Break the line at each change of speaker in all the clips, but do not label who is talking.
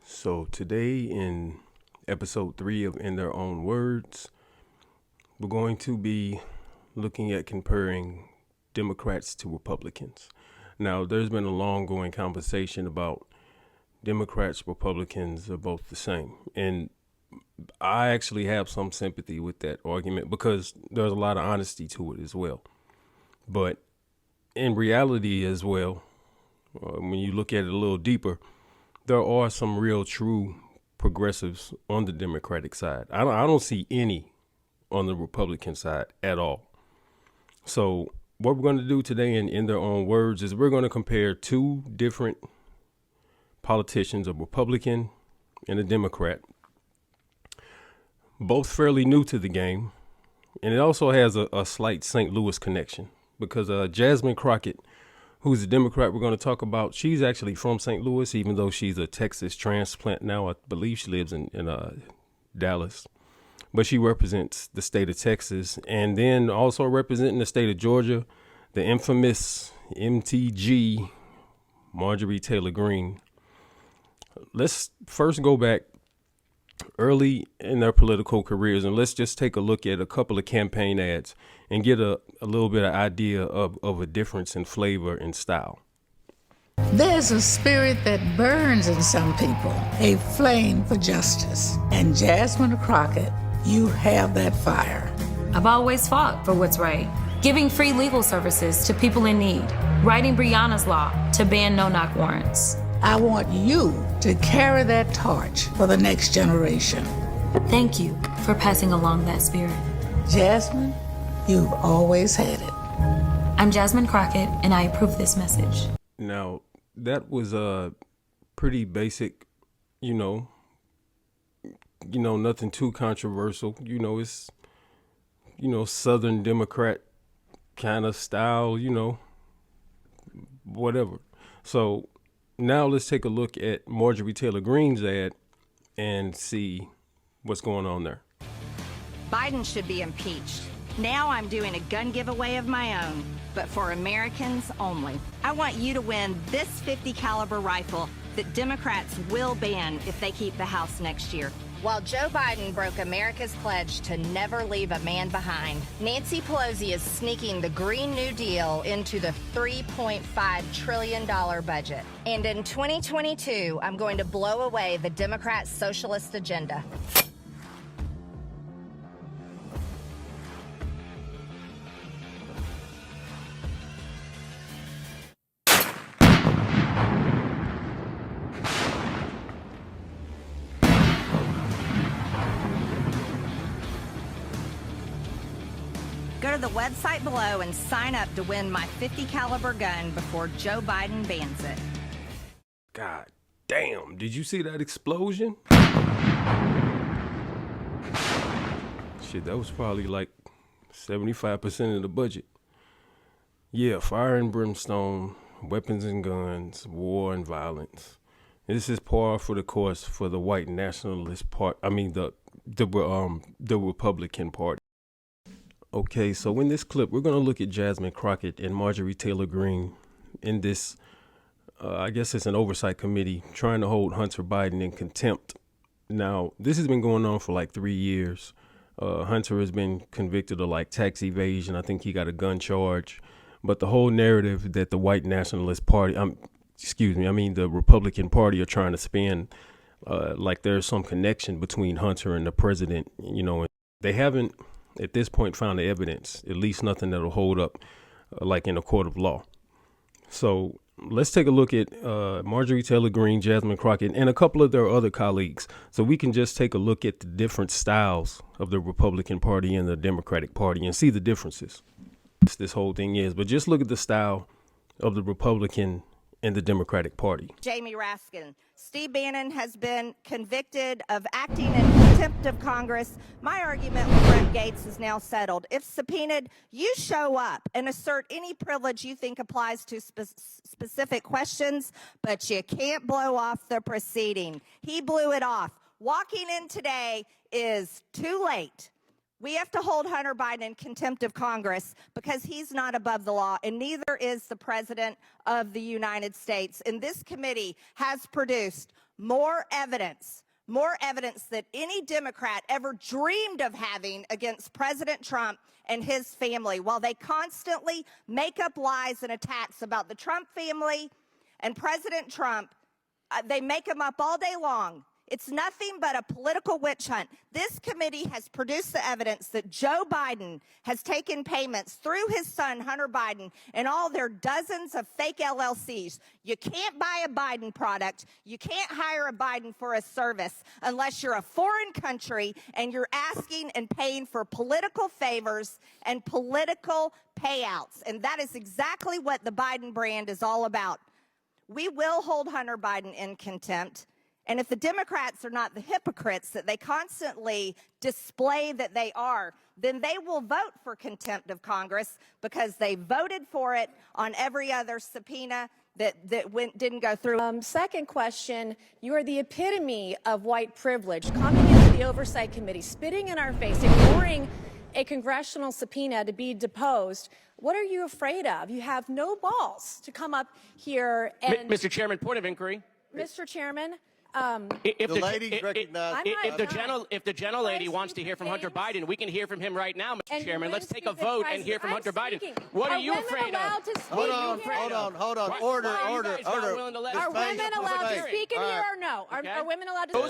So today in episode 3 of In Their Own Words, we're going to be looking at comparing Democrats to Republicans. Now, there's been a long-going conversation about Democrats, Republicans are both the same. And I actually have some sympathy with that argument because there's a lot of honesty to it as well. But in reality as well, when you look at it a little deeper, there are some real true progressives on the Democratic side. I don't see any on the Republican side at all. So what we're going to do today in Their Own Words is we're going to compare two different politicians, a Republican and a Democrat, both fairly new to the game. And it also has a slight St. Louis connection because Jasmine Crockett, who's a Democrat we're going to talk about, she's actually from St. Louis, even though she's a Texas transplant now. I believe she lives in Dallas. But she represents the state of Texas and then also representing the state of Georgia, the infamous MTG, Marjorie Taylor Greene. Let's first go back early in their political careers and let's just take a look at a couple of campaign ads and get a little bit of idea of a difference in flavor and style.
There's a spirit that burns in some people, a flame for justice. And Jasmine Crockett, you have that fire.
I've always fought for what's right, giving free legal services to people in need, writing Breonna's Law to ban no-knock warrants.
I want you to carry that torch for the next generation.
Thank you for passing along that spirit.
Jasmine, you've always had it.
I'm Jasmine Crockett, and I approve this message.
Now, that was a pretty basic, nothing too controversial. It's, Southern Democrat kind of style, whatever. So now let's take a look at Marjorie Taylor Greene's ad and see what's going on there.
Biden should be impeached. Now I'm doing a gun giveaway of my own, but for Americans only. I want you to win this .50 caliber rifle that Democrats will ban if they keep the House next year. While Joe Biden broke America's pledge to never leave a man behind, Nancy Pelosi is sneaking the Green New Deal into the $3.5 trillion budget. And in 2022, I'm going to blow away the Democrat socialist agenda. Go to the website below and sign up to win my .50 caliber gun before Joe Biden bans it.
God damn, did you see that explosion? Shit, that was probably like 75% of the budget. Yeah, fire and brimstone, weapons and guns, war and violence. This is par for the course for the white nationalist part. I mean, the Republican Party. Okay, so in this clip, we're going to look at Jasmine Crockett and Marjorie Taylor Greene in this, I guess it's an oversight committee trying to hold Hunter Biden in contempt. Now, this has been going on for like 3 years. Hunter has been convicted of like tax evasion. I think he got a gun charge. But the whole narrative that the white nationalist party, the Republican Party are trying to spin, like there's some connection between Hunter and the president, and they haven't at this point found the evidence, at least nothing that'll hold up like in a court of law. So let's take a look at Marjorie Taylor Greene, Jasmine Crockett, and a couple of their other colleagues. So we can just take a look at the different styles of the Republican Party and the Democratic Party and see the differences. This whole thing is, but just look at the style of the Republican and the Democratic Party.
Jamie Raskin. Steve Bannon has been convicted of acting in contempt of Congress. My argument with Brett Gates is now settled. If subpoenaed, you show up and assert any privilege you think applies to specific questions, but you can't blow off the proceeding. He blew it off. Walking in today is too late. We have to hold Hunter Biden in contempt of Congress because he's not above the law, and neither is the President of the United States. And this committee has produced more evidence that any Democrat ever dreamed of having against President Trump and his family, while they constantly make up lies and attacks about the Trump family and President Trump. They make them up all day long. It's nothing but a political witch hunt. This committee has produced the evidence that Joe Biden has taken payments through his son, Hunter Biden, and all their dozens of fake LLCs. You can't buy a Biden product. You can't hire a Biden for a service unless you're a foreign country and you're asking and paying for political favors and political payouts. And that is exactly what the Biden brand is all about. We will hold Hunter Biden in contempt. And if the Democrats are not the hypocrites that they constantly display that they are, then they will vote for contempt of Congress because they voted for it on every other subpoena that didn't go through.
Second question, you are the epitome of white privilege, coming into the Oversight Committee, spitting in our face, ignoring a congressional subpoena to be deposed. What are you afraid of? You have no balls to come up here and...
Mr. Chairman, point of inquiry.
Mr. Chairman,
If
the lady recognized.
If the gentlelady wants to hear from Hunter Biden, we can hear from him right now, Mr. Chairman. Let's take a vote and hear from Hunter Biden. What are you afraid of?
Hold on. Order.
Are women allowed to speak in here or no? Are women allowed to speak?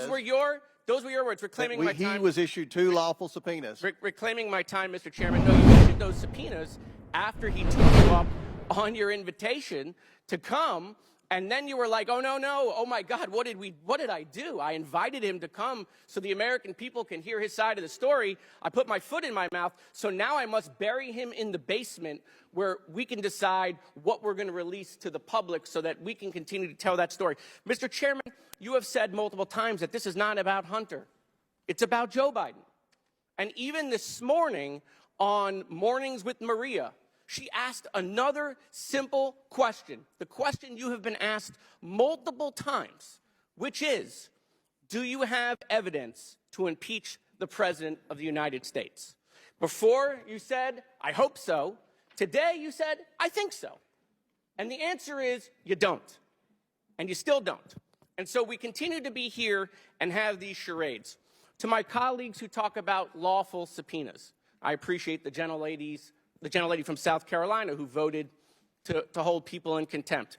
Those were your words. Reclaiming my time.
He was issued 2 lawful subpoenas.
Reclaiming my time, Mr. Chairman. No, you issued those subpoenas after he took you up on your invitation to come. And then you were like, oh, no, oh, my God, what did I do? I invited him to come so the American people can hear his side of the story. I put my foot in my mouth, so now I must bury him in the basement where we can decide what we're going to release to the public so that we can continue to tell that story. Mr. Chairman, you have said multiple times that this is not about Hunter. It's about Joe Biden. And even this morning on Mornings with Maria, she asked another simple question, the question you have been asked multiple times, which is, do you have evidence to impeach the President of the United States? Before you said, I hope so. Today you said, I think so. And the answer is, you don't. And you still don't. And so we continue to be here and have these charades. To my colleagues who talk about lawful subpoenas, I appreciate the gentlelady from South Carolina who voted to hold people in contempt.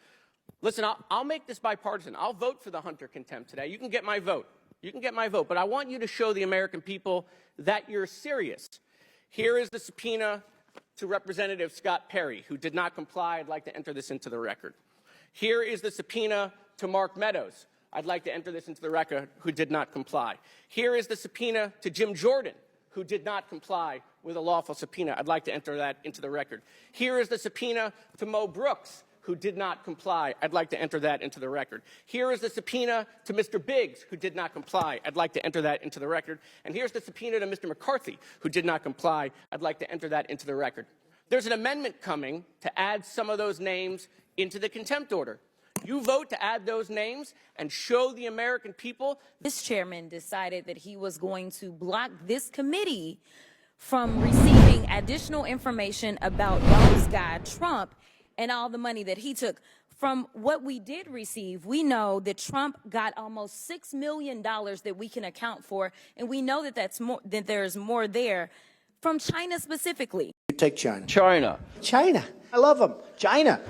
Listen, I'll make this bipartisan. I'll vote for the Hunter contempt today. You can get my vote. But I want you to show the American people that you're serious. Here is the subpoena to Representative Scott Perry, who did not comply. I'd like to enter this into the record. Here is the subpoena to Mark Meadows. I'd like to enter this into the record, who did not comply. Here is the subpoena to Jim Jordan, who did not comply with a lawful subpoena. I'd like to enter that into the record. Here is the subpoena to Mo Brooks, who did not comply. I'd like to enter that into the record. Here is the subpoena to Mr. Biggs, who did not comply. I'd like to enter that into the record. And here's the subpoena to Mr. McCarthy, who did not comply. I'd like to enter that into the record. There's an amendment coming to add some of those names into the contempt order. You vote to add those names and show the American people.
This chairman decided that he was going to block this committee from receiving additional information about y'all's guy, Trump, and all the money that he took. From what we did receive, we know that Trump got almost $6 million that we can account for, and we know that there's more there from China specifically.
You take China.
China. I love them. China.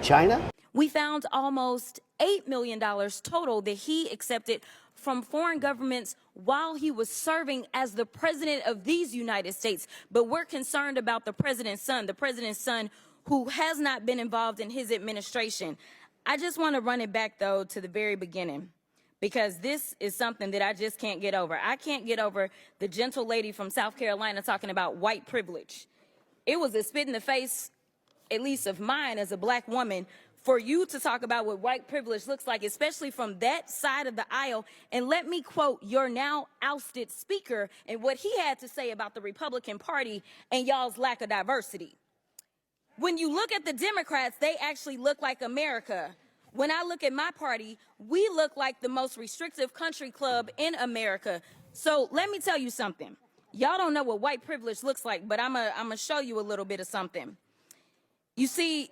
We found almost $8 million total that he accepted from foreign governments while he was serving as the president of these United States. But we're concerned about the president's son who has not been involved in his administration. I just want to run it back, though, to the very beginning, because this is something that I just can't get over. I can't get over the gentle lady from South Carolina talking about white privilege. It was a spit in the face, at least of mine as a black woman, for you to talk about what white privilege looks like, especially from that side of the aisle. And let me quote your now ousted speaker and what he had to say about the Republican Party and y'all's lack of diversity. When you look at the Democrats, they actually look like America. When I look at my party, we look like the most restrictive country club in America. So let me tell you something. Y'all don't know what white privilege looks like, but I'm gonna show you a little bit of something. You see,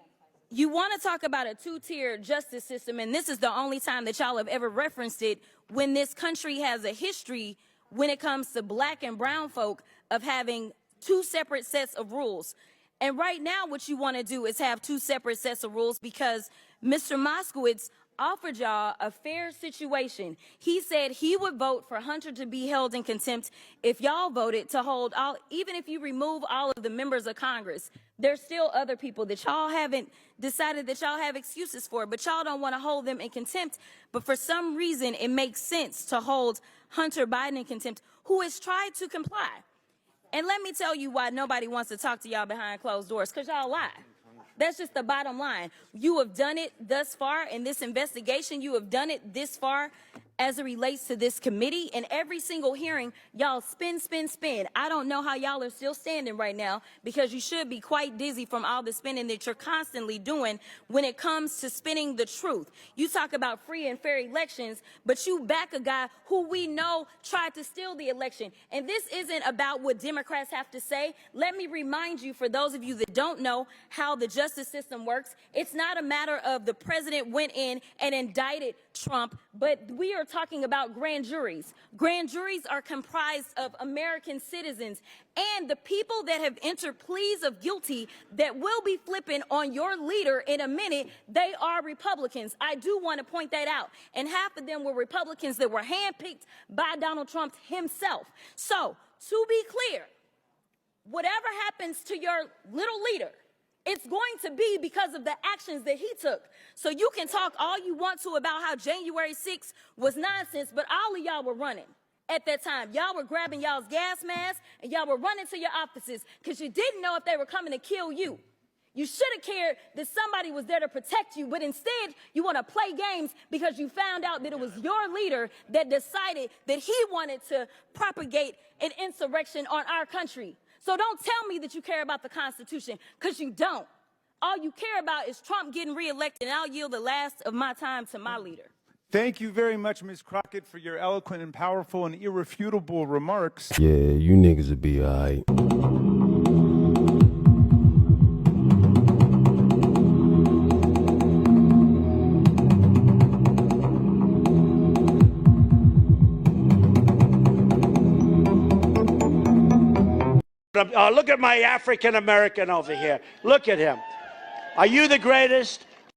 You want to talk about a two-tier justice system, and this is the only time that y'all have ever referenced it, when this country has a history when it comes to black and brown folk of having two separate sets of rules. And right now what you want to do is have two separate sets of rules because Mr. Moskowitz offered y'all a fair situation. He said he would vote for Hunter to be held in contempt if y'all voted to hold all, even if you remove all of the members of Congress. There's still other people that y'all haven't decided that y'all have excuses for, but y'all don't want to hold them in contempt. But for some reason, it makes sense to hold Hunter Biden in contempt, who has tried to comply. And let me tell you why nobody wants to talk to y'all behind closed doors, because y'all lie. That's just the bottom line. You have done it thus far in this investigation. You have done it this far as it relates to this committee. In every single hearing, y'all spin, spin, spin. I don't know how y'all are still standing right now because you should be quite dizzy from all the spinning that you're constantly doing when it comes to spinning the truth. You talk about free and fair elections, but you back a guy who we know tried to steal the election. And this isn't about what Democrats have to say. Let me remind you, for those of you that don't know how the justice system works, it's not a matter of the president went in and indicted Trump, but we are talking about grand juries. Grand juries are comprised of American citizens, and the people that have entered pleas of guilty that will be flipping on your leader in a minute, they are Republicans. I do want to point that out. And half of them were Republicans that were handpicked by Donald Trump himself. So, to be clear, whatever happens to your little leader, it's going to be because of the actions that he took. So you can talk all you want to about how January 6th was nonsense, but all of y'all were running at that time. Y'all were grabbing y'all's gas masks and y'all were running to your offices because you didn't know if they were coming to kill you. You should have cared that somebody was there to protect you, but instead you want to play games because you found out that it was your leader that decided that he wanted to propagate an insurrection on our country. So don't tell me that you care about the Constitution, because you don't. All you care about is Trump getting reelected, and I'll yield the last of my time to my leader.
Thank you very much, Ms. Crockett, for your eloquent and powerful and irrefutable remarks.
Yeah, you niggas will be all right.
Look at my African American over here. Look at him. Are you the greatest?